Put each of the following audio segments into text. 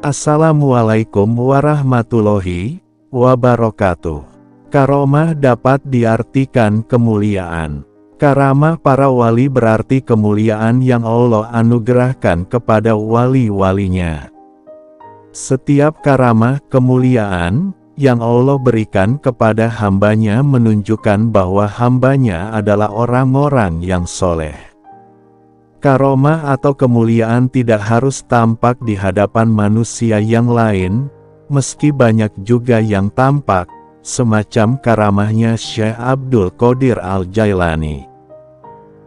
Assalamualaikum warahmatullahi wabarakatuh. Karomah dapat diartikan kemuliaan. Karamah para wali berarti kemuliaan yang Allah anugerahkan kepada wali-walinya. Setiap karamah kemuliaan yang Allah berikan kepada hambanya menunjukkan bahwa hambanya adalah orang-orang yang soleh. Karomah atau kemuliaan tidak harus tampak di hadapan manusia yang lain, meski banyak juga yang tampak, semacam karamahnya Syekh Abdul Qadir Al-Jailani.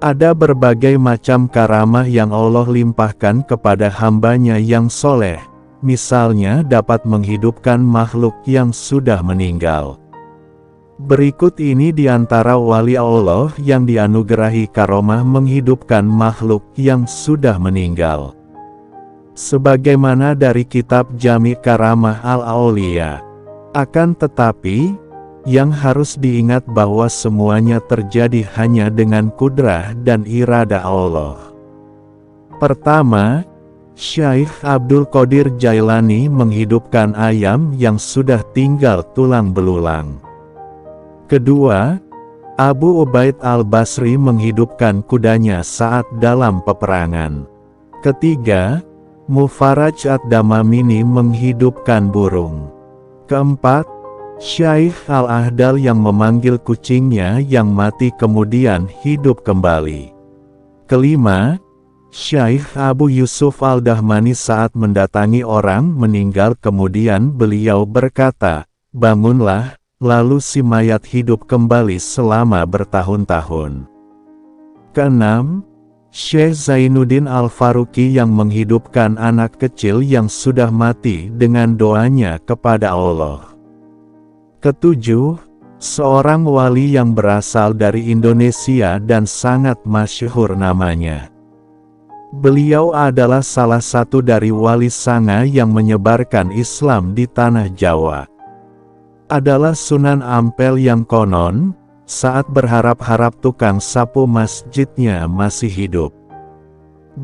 Ada berbagai macam karamah yang Allah limpahkan kepada hambanya yang soleh, misalnya dapat menghidupkan makhluk yang sudah meninggal. Berikut ini di antara wali Allah yang dianugerahi karomah menghidupkan makhluk yang sudah meninggal. Sebagaimana dari kitab Jami' Karamah Al-Auliya. Akan tetapi, yang harus diingat bahwa semuanya terjadi hanya dengan kudrah dan irada Allah. Pertama, Syekh Abdul Qadir Jailani menghidupkan ayam yang sudah tinggal tulang belulang. Kedua, Abu Ubaid al-Basri menghidupkan kudanya saat dalam peperangan. Ketiga, Mufarraj ad-Damamini menghidupkan burung. Keempat, Syekh Al-Ahdal yang memanggil kucingnya yang mati kemudian hidup kembali. Kelima, Syekh Abu Yusuf Al-Dahmani saat mendatangi orang meninggal kemudian beliau berkata, "Bangunlah," lalu si mayat hidup kembali selama bertahun-tahun. Keenam, Syekh Zainuddin Al-Faruqi yang menghidupkan anak kecil yang sudah mati dengan doanya kepada Allah. Ketujuh, seorang wali yang berasal dari Indonesia dan sangat masyhur namanya. Beliau adalah salah satu dari wali sanga yang menyebarkan Islam di tanah Jawa. Adalah Sunan Ampel yang konon, saat berharap-harap tukang sapu masjidnya masih hidup.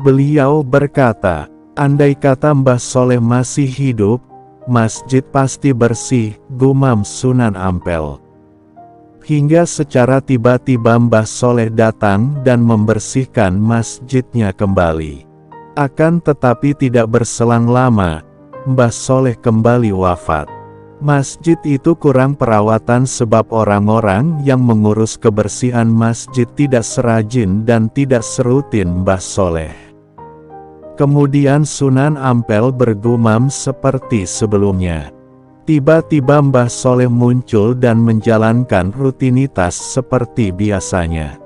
Beliau berkata, "Andai kata Mbah Soleh masih hidup, masjid pasti bersih," gumam Sunan Ampel. Hingga secara tiba-tiba Mbah Soleh datang dan membersihkan masjidnya kembali. Akan tetapi tidak berselang lama, Mbah Soleh kembali wafat. Masjid itu kurang perawatan sebab orang-orang yang mengurus kebersihan masjid tidak serajin dan tidak serutin Mbah Soleh. Kemudian Sunan Ampel bergumam seperti sebelumnya. Tiba-tiba Mbah Soleh muncul dan menjalankan rutinitas seperti biasanya.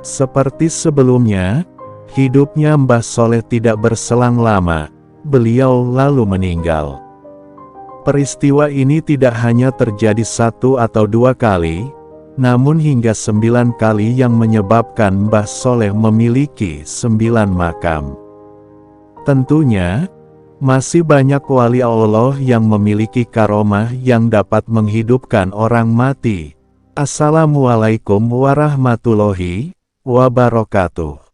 Seperti sebelumnya, hidupnya Mbah Soleh tidak berselang lama, beliau lalu meninggal. Peristiwa ini tidak hanya terjadi 1 atau 2 kali, namun hingga 9 kali yang menyebabkan Mbah Soleh memiliki 9 makam. Tentunya, masih banyak wali Allah yang memiliki karomah yang dapat menghidupkan orang mati. Assalamualaikum warahmatullahi wabarakatuh.